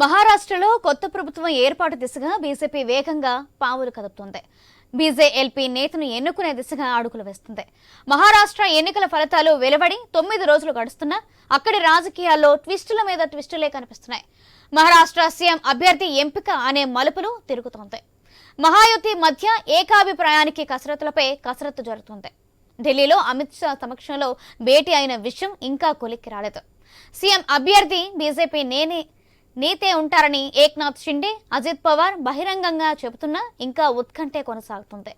మహారాష్ట్రలో కొత్త ప్రభుత్వం ఏర్పాటు దిశగా బీజేపీ వేగంగా పావులు కదుపుతోంది. బీజేఎల్పీ నేతను ఎన్నుకునే దిశగా అడుగులు వేస్తుంది. మహారాష్ట్ర ఎన్నికల ఫలితాలు వెలువడి 9 రోజులు గడుస్తున్నా అక్కడి రాజకీయాల్లో ట్విస్టుల మీద ట్విస్టులే కనిపిస్తున్నాయి. మహారాష్ట్ర సీఎం అభ్యర్థి ఎంపిక అనే మలుపులు తిరుగుతోంది. మహాయుతి మధ్య ఏకాభిప్రాయానికి కసరత్తులపై కసరత్తు జరుగుతుంది. ఢిల్లీలో అమిత్ షా సమక్షంలో భేటీ అయిన విషయం ఇంకా కొలిక్కి రాలేదు. సీఎం అభ్యర్థి బీజేపీ నేతే ఉంటారని ఏక్నాథ్ షిండే, అజిత్ పవార్ బహిరంగంగా చెబుతున్నా ఇంకా ఉత్కంఠే కొనసాగుతుంది.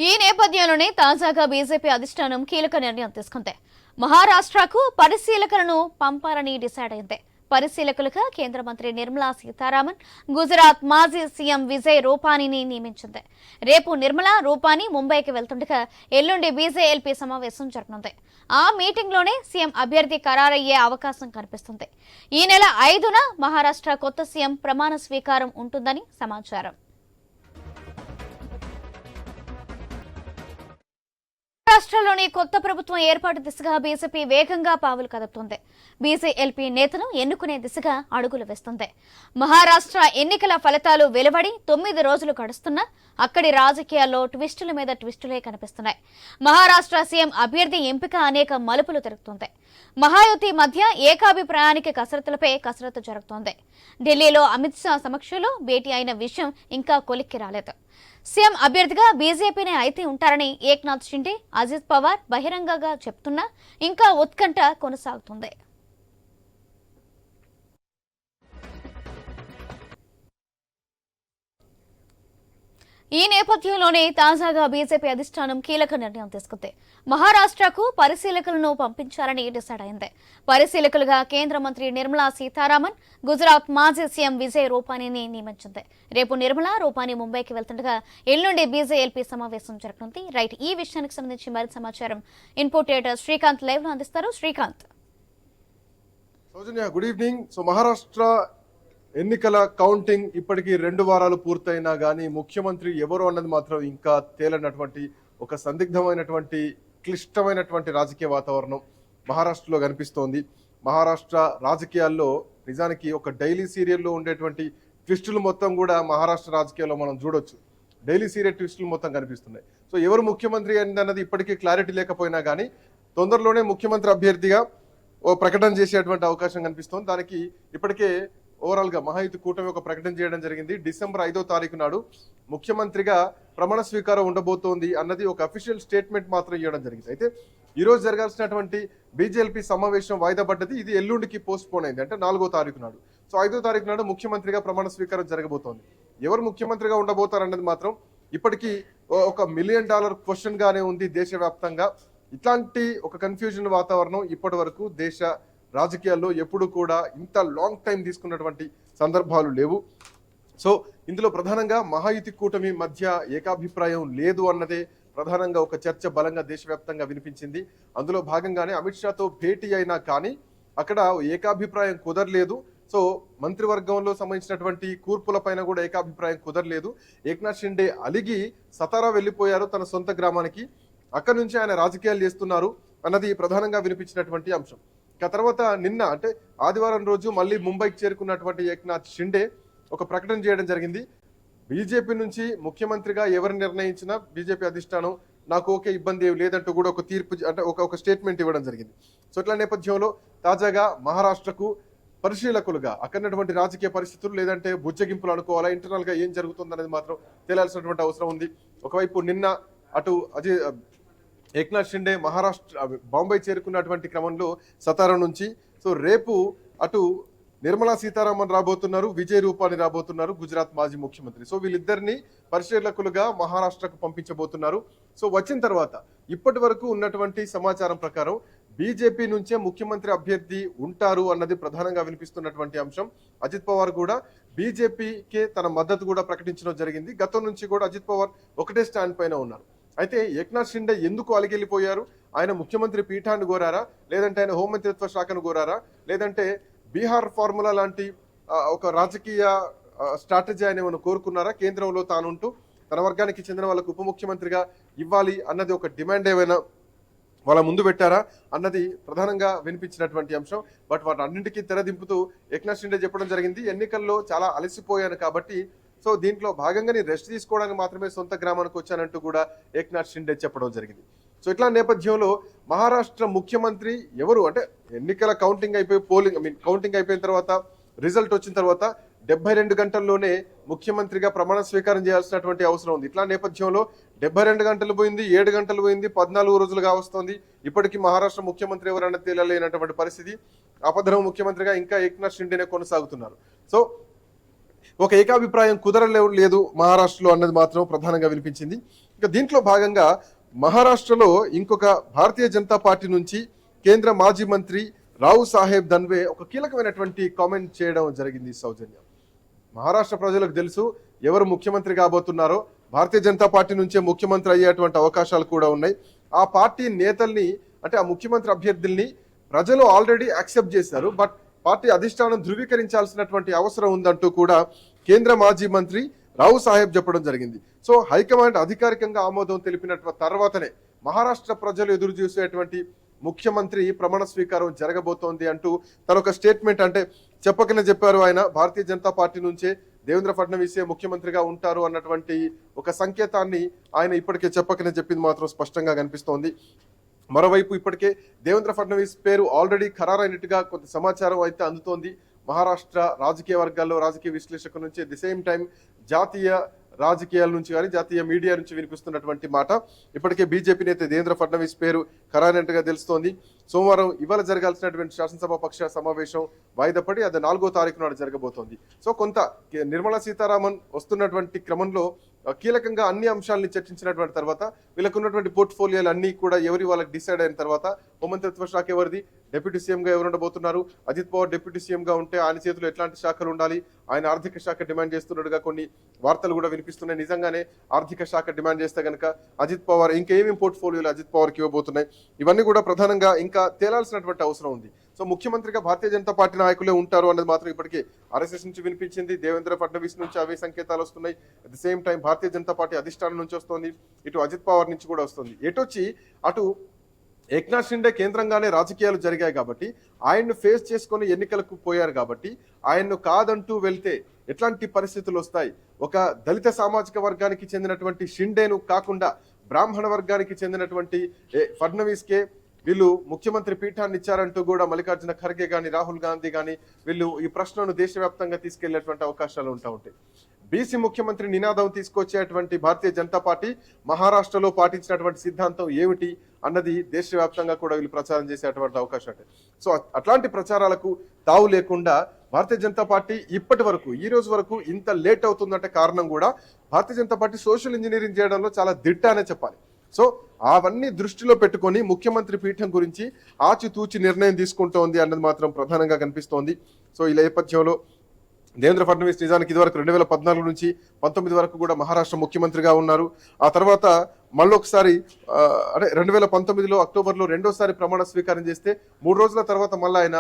ఈ నేపథ్యంలోనే తాజాగా బీజేపీ అధిష్టానం కీలక నిర్ణయం తీసుకుంది. మహారాష్ట్రకు పరిశీలకులను పంపాలని డిసైడ్ అయింది. పరిశీలకులుగా కేంద్ర మంత్రి నిర్మలా సీతారామన్, గుజరాత్ మాజీ సీఎం విజయ్ రూపానీని నియమించింది. రేపు నిర్మలా, రూపానీ ముంబైకి వెళ్తుండగా ఎల్లుండి బీజేఎల్పీ సమావేశం జరగనుంది. ఆ మీటింగ్లోనే సీఎం అభ్యర్థి ఖరారయ్యే అవకాశం కనిపిస్తుంది. ఈ నెల 5న మహారాష్ట్ర కొత్త సీఎం ప్రమాణ స్వీకారం ఉంటుందని సమాచారం. మహారాష్ట్రలోని కొత్త ప్రభుత్వం ఏర్పాటు దిశగా బీజేపీ వేగంగా పావులు కదుపుతోంది. బీజేఎల్పీ నేతను ఎన్నుకునే దిశగా అడుగులు వేస్తుంది. మహారాష్ట్ర ఎన్నికల ఫలితాలు వెలువడి 9 రోజులు గడుస్తున్నా అక్కడి రాజకీయాల్లో ట్విస్టుల మీద ట్విస్టులే కనిపిస్తున్నాయి. మహారాష్ట్ర సీఎం అభ్యర్థి ఎంపిక అనేక మలుపులు తిరుగుతోంది. మహాయుతి మధ్య ఏకాభిప్రాయానికి కసరత్తులపై కసరత్తు జరుగుతోంది. ఢిల్లీలో అమిత్ షా సమక్షంలో భేటీ అయిన విషయం ఇంకా కొలిక్కి రాలేదు. సీఎం అభ్యర్థిగా బీజేపీనే అయితే ఉంటారని ఏక్నాథ్ షిండే, అజిత్ పవార్ బహిరంగంగా చెప్తున్నా ఇంకా ఉత్కంఠ కొనసాగుతుంది. ఈ నేపథ్యంలోనే తాజాగా బీజేపీ అధిష్టానం కీలక నిర్ణయం తీసుకుంది. మహారాష్ట్రకు పరిశీలకులను పంపించాలని డిసైడ్ అయింది. పరిశీలకులుగా కేంద్ర మంత్రి నిర్మలా సీతారామన్, గుజరాత్ మాజీ సీఎం విజయ్ రూపానీని నియమించింది. రేపు నిర్మలా, రూపానీ ముంబైకి వెళ్తుండగా ఎల్లుండి బీజేఎల్పీ సమావేశం జరగనుంది. రైట్, ఈ విషయానికి సంబంధించి మరింత సమాచారం ఇన్పుట్ ఎడిటర్ శ్రీకాంత్ లైవ్ లో అందిస్తారు. శ్రీకాంత్. సౌజన్య, గుడ్ ఈవినింగ్. సో మహారాష్ట్ర ఎన్నికల కౌంటింగ్ ఇప్పటికీ 2 వారాలు పూర్తయినా కానీ ముఖ్యమంత్రి ఎవరు అన్నది మాత్రం ఇంకా తేలనటువంటి ఒక సందిగ్ధమైనటువంటి క్లిష్టమైనటువంటి రాజకీయ వాతావరణం మహారాష్ట్రలో కనిపిస్తోంది. మహారాష్ట్ర రాజకీయాల్లో నిజానికి ఒక డైలీ సీరియల్లో ఉండేటువంటి ట్విస్టులు మొత్తం కూడా మహారాష్ట్ర రాజకీయాల్లో మనం చూడొచ్చు. డైలీ సీరియల్ ట్విస్టులు మొత్తం కనిపిస్తున్నాయి. సో ఎవరు ముఖ్యమంత్రి అన్నది ఇప్పటికీ క్లారిటీ లేకపోయినా కానీ తొందరలోనే ముఖ్యమంత్రి అభ్యర్థిగా ఓ ప్రకటన చేసేటువంటి అవకాశం కనిపిస్తోంది. దానికి ఇప్పటికే ఓవరాల్ గా మహాయుతి కూటమి ఒక ప్రకటన చేయడం జరిగింది. డిసెంబర్ 5వ తారీఖు నాడు ముఖ్యమంత్రిగా ప్రమాణ స్వీకారం ఉండబోతోంది అన్నది ఒక అఫీషియల్ స్టేట్మెంట్ మాత్రం ఇవ్వడం జరిగింది. అయితే ఈ రోజు జరగాల్సినటువంటి బీజేపీ సమావేశం వాయిదా పడ్డది. ఇది ఎల్లుండికి పోస్ట్ పోన్ అయింది, అంటే 4వ తారీఖు నాడు. సో 5వ తారీఖు నాడు ముఖ్యమంత్రిగా ప్రమాణ స్వీకారం జరగబోతోంది. ఎవరు ముఖ్యమంత్రిగా ఉండబోతారన్నది మాత్రం ఇప్పటికీ ఒక $1 మిలియన్ క్వశ్చన్ గానే ఉంది దేశవ్యాప్తంగా. ఇట్లాంటి ఒక కన్ఫ్యూజన్ వాతావరణం ఇప్పటి వరకు దేశ రాజకీయాల్లో ఎప్పుడు కూడా ఇంత లాంగ్ టైం తీసుకున్నటువంటి సందర్భాలు లేవు. సో ఇందులో ప్రధానంగా మహాయుతి కూటమి మధ్య ఏకాభిప్రాయం లేదు అన్నదే ప్రధానంగా ఒక చర్చ బలంగా దేశవ్యాప్తంగా వినిపించింది. అందులో భాగంగానే అమిత్ షాతో భేటీ అయినా కానీ అక్కడ ఏకాభిప్రాయం కుదరలేదు. సో మంత్రివర్గంలో సంబంధించినటువంటి కూర్పుల పైన కూడా ఏకాభిప్రాయం కుదరలేదు. ఏక్నాథ్ షిండే అలిగి సతారా వెళ్ళిపోయారు తన సొంత గ్రామానికి. అక్కడి నుంచి ఆయన రాజకీయాలు చేస్తున్నారు అన్నది ప్రధానంగా వినిపించినటువంటి అంశం. తర్వాత నిన్న అంటే ఆదివారం రోజు మళ్ళీ ముంబైకి చేరుకున్నటువంటి ఏక్నాథ్ షిండే ఒక ప్రకటన చేయడం జరిగింది. బీజేపీ నుంచి ముఖ్యమంత్రిగా ఎవరు నిర్ణయించినా బీజేపీ అధిష్టానం నాకు ఓకే, ఇబ్బంది ఏమి లేదంటూ కూడా ఒక తీర్పు అంటే ఒక స్టేట్మెంట్ ఇవ్వడం జరిగింది. సో ఇట్లా నేపథ్యంలో తాజాగా మహారాష్ట్రకు పరిశీలకులుగా అక్కడటువంటి రాజకీయ పరిస్థితులు లేదంటే బుజ్జగింపులు అనుకోవాలా, ఇంటర్నల్ గా ఏం జరుగుతుందనేది మాత్రం తెలియాల్సినటువంటి అవసరం ఉంది. ఒకవైపు నిన్న అటు ఏక్నాథ్ షిండే మహారాష్ట్ర బాంబే చేరుకున్నటువంటి క్రమంలో సతారా నుంచి. సో రేపు అటు నిర్మలా సీతారామన్ రాబోతున్నారు, విజయ్ రూపానీ రాబోతున్నారు, గుజరాత్ మాజీ ముఖ్యమంత్రి. సో వీళ్ళిద్దరిని పరిశీలకులుగా మహారాష్ట్రకు పంపించబోతున్నారు. సో వచ్చిన తర్వాత ఇప్పటి వరకు ఉన్నటువంటి సమాచారం ప్రకారం బీజేపీ నుంచే ముఖ్యమంత్రి అభ్యర్థి ఉంటారు అన్నది ప్రధానంగా వినిపిస్తున్నటువంటి అంశం. అజిత్ పవార్ కూడా బీజేపీకే తన మద్దతు కూడా ప్రకటించడం జరిగింది. గతం నుంచి కూడా అజిత్ పవార్ ఒకటే స్టాండ్ పైన ఉన్నారు. అయితే ఏక్నాథ్ షిండే ఎందుకు అలిగెళ్ళిపోయారు? ఆయన ముఖ్యమంత్రి పీఠాన్ని కోరారా, లేదంటే ఆయన హోంమంత్రిత్వ శాఖను కోరారా, లేదంటే బీహార్ ఫార్ములా లాంటి ఒక రాజకీయ స్ట్రాటజీ ఆయన ఏమైనా కోరుకున్నారా? కేంద్రంలో తానుంటూ తన వర్గానికి చెందిన వాళ్ళకు ఉప ముఖ్యమంత్రిగా ఇవ్వాలి అన్నది ఒక డిమాండ్ ఏమైనా వాళ్ళ ముందు పెట్టారా అన్నది ప్రధానంగా వినిపించినటువంటి అంశం. బట్ వాటి అన్నింటికీ తెరదింపుతూ ఏక్నాథ్ షిండే చెప్పడం జరిగింది, ఎన్నికల్లో చాలా అలసిపోయాను కాబట్టి సో దీంట్లో భాగంగా నేను రెస్ట్ తీసుకోవడానికి మాత్రమే సొంత గ్రామానికి వచ్చానంటూ కూడా ఏక్నాథ్ షిండే చెప్పడం జరిగింది. సో ఇట్లా నేపథ్యంలో మహారాష్ట్ర ముఖ్యమంత్రి ఎవరు అంటే ఎన్నికల కౌంటింగ్ అయిపోయి కౌంటింగ్ అయిపోయిన తర్వాత రిజల్ట్ వచ్చిన తర్వాత 72 గంటల్లోనే ముఖ్యమంత్రిగా ప్రమాణ స్వీకారం చేయాల్సినటువంటి అవసరం ఉంది. ఇట్లా నేపథ్యంలో 72 గంటలు పోయింది, 7 గంటలు పోయింది, 14 రోజులుగా వస్తుంది. ఇప్పటికీ మహారాష్ట్ర ముఖ్యమంత్రి ఎవరన్నా తేలలేనటువంటి పరిస్థితి. అపధర్మ ముఖ్యమంత్రిగా ఇంకా ఏక్నాథ్ షిండేనే కొనసాగుతున్నారు. సో ఒక ఏకాభిప్రాయం కుదరలేదు మహారాష్ట్రలో అన్నది మాత్రం ప్రధానంగా వినిపించింది. ఇక దీంట్లో భాగంగా మహారాష్ట్రలో ఇంకొక భారతీయ జనతా పార్టీ నుంచి కేంద్ర మాజీ మంత్రి రావు సాహెబ్ దన్వే ఒక కీలకమైనటువంటి కామెంట్ చేయడం జరిగింది. సౌజన్య, మహారాష్ట్ర ప్రజలకు తెలుసు ఎవరు ముఖ్యమంత్రి కాబోతున్నారో, భారతీయ జనతా పార్టీ నుంచే ముఖ్యమంత్రి అయ్యేటువంటి అవకాశాలు కూడా ఉన్నాయి. ఆ పార్టీ నేతల్ని అంటే ఆ ముఖ్యమంత్రి అభ్యర్థుల్ని ప్రజలు ఆల్రెడీ యాక్సెప్ట్ చేశారు, బట్ పార్టీ అధిష్టానం ధృవీకరించాల్సినటువంటి అవసరం ఉందంటూ కూడా కేంద్ర మాజీ మంత్రి రావు సాహెబ్ చెప్పడం జరిగింది. సో హైకమాండ్ అధికారికంగా ఆమోదం తెలిపిన తర్వాతనే మహారాష్ట్ర ప్రజలు ఎదురు చూసేటువంటి ముఖ్యమంత్రి ప్రమాణ స్వీకారం జరగబోతోంది అంటూ తన ఒక స్టేట్మెంట్ అంటే చెప్పకనే చెప్పారు. ఆయన భారతీయ జనతా పార్టీ నుంచే దేవేంద్ర ఫడ్నవీసే ముఖ్యమంత్రిగా ఉంటారు అన్నటువంటి ఒక సంకేతాన్ని ఆయన ఇప్పటికే చెప్పకనే చెప్పింది మాత్రం స్పష్టంగా కనిపిస్తోంది. మరోవైపు ఇప్పటికే దేవేంద్ర ఫడ్నవీస్ పేరు ఆల్రెడీ ఖరారైనట్టుగా కొంత సమాచారం అయితే అందుతోంది మహారాష్ట్ర రాజకీయ వర్గాల్లో, రాజకీయ విశ్లేషకుల నుంచి. అట్ ది సేమ్ టైం జాతీయ రాజకీయాల నుంచి కానీ జాతీయ మీడియా నుంచి వినిపిస్తున్నటువంటి మాట ఇప్పటికే బీజేపీ నేత దేవేంద్ర ఫడ్నవీస్ పేరు ఖరారైనట్టుగా తెలుస్తోంది. సోమవారం ఇవాళ జరగాల్సినటువంటి శాసనసభ పక్ష సమావేశం వాయిదా పడి అది 4వ తారీఖు నాడు జరగబోతోంది. సో కొంత నిర్మలా సీతారామన్ వస్తున్నటువంటి క్రమంలో కీలకంగా అన్ని అంశాలని చర్చించినటువంటి తర్వాత వీళ్ళకు ఉన్నటువంటి పోర్ట్ఫోలియోలు అన్ని కూడా ఎవరి వాళ్ళకి డిసైడ్ అయిన తర్వాత హోంమంత్రిత్వ శాఖ ఎవరిది, డిప్యూటీ సీఎంగా ఎవరు ఉండబోతున్నారు, అజిత్ పవార్ డిప్యూటీ సీఎంగా ఉంటే ఆయన చేతిలో ఎట్లాంటి శాఖలు ఉండాలి, ఆయన ఆర్థిక శాఖ డిమాండ్ చేస్తున్నట్టుగా కొన్ని వార్తలు కూడా వినిపిస్తున్నాయి. నిజంగానే ఆర్థిక శాఖ డిమాండ్ చేస్తే కనుక అజిత్ పవార్ ఇంకేమేమి పోర్ట్ఫోలియోలు అజిత్ పవార్కి ఇవ్వబోతున్నాయి, ఇవన్నీ కూడా ప్రధానంగా ఇంకా తేలాల్సినటువంటి అవసరం ఉంది. సో ముఖ్యమంత్రిగా భారతీయ జనతా పార్టీ నాయకులే ఉంటారు అన్నది మాత్రం ఇప్పటికే ఆర్ఎస్ఎస్ నుంచి వినిపించింది, దేవేంద్ర ఫడ్నవీస్ నుంచి అవే సంకేతాలు వస్తున్నాయి. At the same time Bharatiya Janata party అధిష్టానం నుంచి వస్తుంది, ఇటు అజిత్ పవార్ నుంచి కూడా వస్తుంది. ఎటొచ్చి అటు ఏక్నాథ్ షిండే కేంద్రంగానే రాజకీయాలు జరిగాయి కాబట్టి ఆయన్ను ఫేస్ చేసుకొని ఎన్నికలకు పోయారు కాబట్టి ఆయన్ను కాదంటూ వెళ్తే ఎట్లాంటి పరిస్థితులు వస్తాయి. ఒక దళిత సామాజిక వర్గానికి చెందినటువంటి షిండేను కాకుండా బ్రాహ్మణ వర్గానికి చెందినటువంటి ఫడ్నవీస్కే వీళ్ళు ముఖ్యమంత్రి పీఠాన్ని ఇచ్చారంటూ కూడా మల్లికార్జున ఖర్గే కానీ రాహుల్ గాంధీ కానీ వీళ్ళు ఈ ప్రశ్నను దేశవ్యాప్తంగా తీసుకెళ్లేటువంటి అవకాశాలు ఉంటాయి. బీసీ ముఖ్యమంత్రి నినాదం తీసుకొచ్చేటువంటి భారతీయ జనతా పార్టీ మహారాష్ట్రలో పాటించినటువంటి సిద్ధాంతం ఏమిటి అన్నది దేశవ్యాప్తంగా కూడా వీళ్ళు ప్రచారం చేసేటువంటి అవకాశం ఉంటాయి. సో అట్లాంటి ప్రచారాలకు తావు లేకుండా భారతీయ జనతా పార్టీ ఇప్పటి వరకు ఈ రోజు వరకు ఇంత లేట్ అవుతుందంటే కారణం కూడా Bharatiya Janata party social engineering చేయడంలో చాలా దిట్ట అనే చెప్పాలి. సో అవన్నీ దృష్టిలో పెట్టుకొని ముఖ్యమంత్రి పీఠం గురించి ఆచితూచి నిర్ణయం తీసుకుంటోంది అన్నది మాత్రం ప్రధానంగా కనిపిస్తోంది. సో ఈ నేపథ్యంలో దేవేంద్ర ఫడ్నవీస్ నిజానికి ఇదివరకు 2014 నుంచి 19 వరకు కూడా మహారాష్ట్ర ముఖ్యమంత్రిగా ఉన్నారు. ఆ తర్వాత మళ్ళొకసారి అంటే 2019లో అక్టోబర్లో రెండోసారి ప్రమాణ స్వీకారం చేస్తే 3 రోజుల తర్వాత మళ్ళీ ఆయన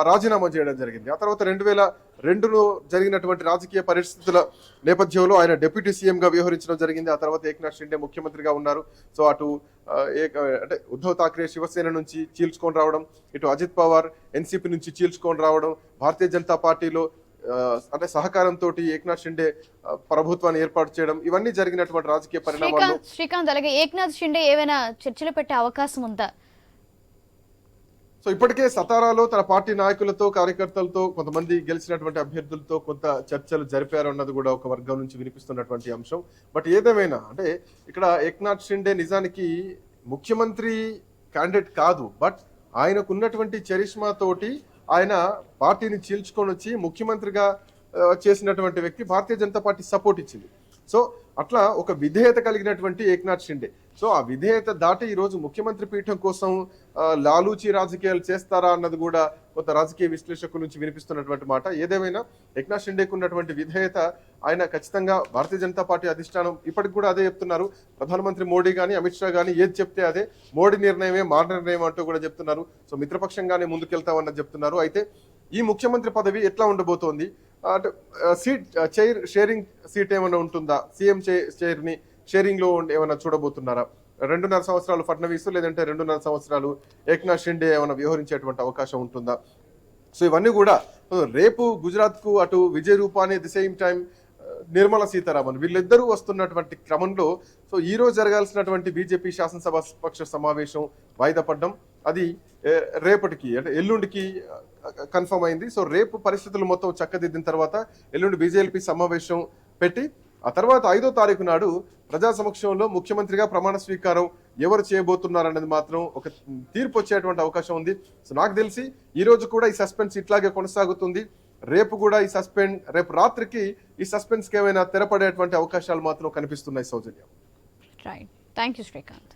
రాజీనామా చేయడం జరిగింది. ఆ తర్వాత 2002లో జరిగినటువంటి రాజకీయ పరిస్థితుల నేపథ్యంలో ఆయన డిప్యూటీ సీఎంగా వ్యవహరించడం జరిగింది. ఆ తర్వాత ఏక్నాథ్ షిండే ముఖ్యమంత్రిగా ఉన్నారు. సో అటు అంటే ఉద్ధవ్ ఠాక్రే శివసేన నుంచి చీల్చుకొని రావడం, ఇటు అజిత్ పవార్ ఎన్సీపీ నుంచి చీల్చుకొని రావడం, భారతీయ జనతా పార్టీలో అంటే సహకారంతో ఏక్నాథ్ షిండే ప్రభుత్వాన్ని ఏర్పాటు చేయడం, ఇవన్నీ జరిగినటువంటి రాజకీయ పరిణామాలు. శ్రీకాంత్, అలాగే ఏక్నాథ్ షిండే ఏమైనా చర్చలు పెట్టే అవకాశం ఉందా? సో ఇప్పటికే సతారాలో తన పార్టీ నాయకులతో కార్యకర్తలతో కొంతమంది గెలిచినటువంటి అభ్యర్థులతో కొంత చర్చలు జరిపారు అన్నది కూడా ఒక వర్గం నుంచి వినిపిస్తున్నటువంటి అంశం. బట్ ఏదేమైనా అంటే ఇక్కడ ఏక్నాథ్ షిండే నిజానికి ముఖ్యమంత్రి క్యాండిడేట్ కాదు, బట్ ఆయనకు ఉన్నటువంటి చరిష్మా తోటి ఆయన పార్టీని చీల్చుకొని వచ్చి ముఖ్యమంత్రిగా చేసినటువంటి వ్యక్తి భారతీయ జనతా పార్టీ సపోర్ట్ ఇచ్చింది. సో అట్లా ఒక విధేయత కలిగినటువంటి ఏక్నాథ్ షిండే. సో ఆ విధేయత దాటి ఈరోజు ముఖ్యమంత్రి పీఠం కోసం లాలూచి రాజకీయాలు చేస్తారా అన్నది కూడా కొంత రాజకీయ విశ్లేషకుల నుంచి వినిపిస్తున్నటువంటి మాట. ఏదేమైనా ఏక్నాథ్ షిండేకు ఉన్నటువంటి విధేయత ఆయన ఖచ్చితంగా భారతీయ జనతా పార్టీ అధిష్టానం ఇప్పటికి కూడా అదే చెప్తున్నారు. ప్రధానమంత్రి మోడీ కానీ అమిత్ షా కానీ ఏది చెప్తే అదే, మోడీ నిర్ణయమే మా నిర్ణయం అంటూ కూడా చెప్తున్నారు. సో మిత్రపక్షంగానే ముందుకెళ్తామన్నది చెప్తున్నారు. అయితే ఈ ముఖ్యమంత్రి పదవి ఎట్లా ఉండబోతోంది అంటే చైర్ షేరింగ్ సీట్ ఏమైనా ఉంటుందా, సీఎం చైర్ ని షేరింగ్ లో ఏమైనా చూడబోతున్నారా, 2.5 సంవత్సరాలు ఫడ్నవీస్ లేదంటే 2.5 సంవత్సరాలు ఏక్నాథ్ షిండే ఏమైనా వ్యవహరించేటువంటి అవకాశం ఉంటుందా? సో ఇవన్నీ కూడా రేపు గుజరాత్కు అటు Vijay Rupani at the same time Nirmala Sitharaman వీళ్ళిద్దరూ వస్తున్నటువంటి క్రమంలో సో ఈ రోజు జరగాల్సినటువంటి బీజేపీ శాసనసభ పక్ష సమావేశం వాయిదా పడ్డం అది రేపటికి అంటే ఎల్లుండికి కన్ఫర్మ్ అయింది. సో రేపు పరిస్థితులు మొత్తం చక్కదిద్దిన తర్వాత ఎల్లుండి బీజేపీ సమావేశం పెట్టి ఆ తర్వాత 5వ తారీఖు నాడు ప్రజా సమక్షంలో ముఖ్యమంత్రిగా ప్రమాణ స్వీకారం ఎవరు చేయబోతున్నారనేది మాత్రం ఒక తీర్పు వచ్చేటువంటి అవకాశం ఉంది. సో నాకు తెలిసి ఈ రోజు కూడా ఈ సస్పెన్స్ ఇట్లాగే కొనసాగుతుంది. రేపు కూడా ఈ రేపు రాత్రికి ఈ సస్పెన్స్ కి ఏమైనా తెరపడేటువంటి అవకాశాలు మాత్రం కనిపిస్తున్నాయి Soujanya. Right, thank you Srikanth.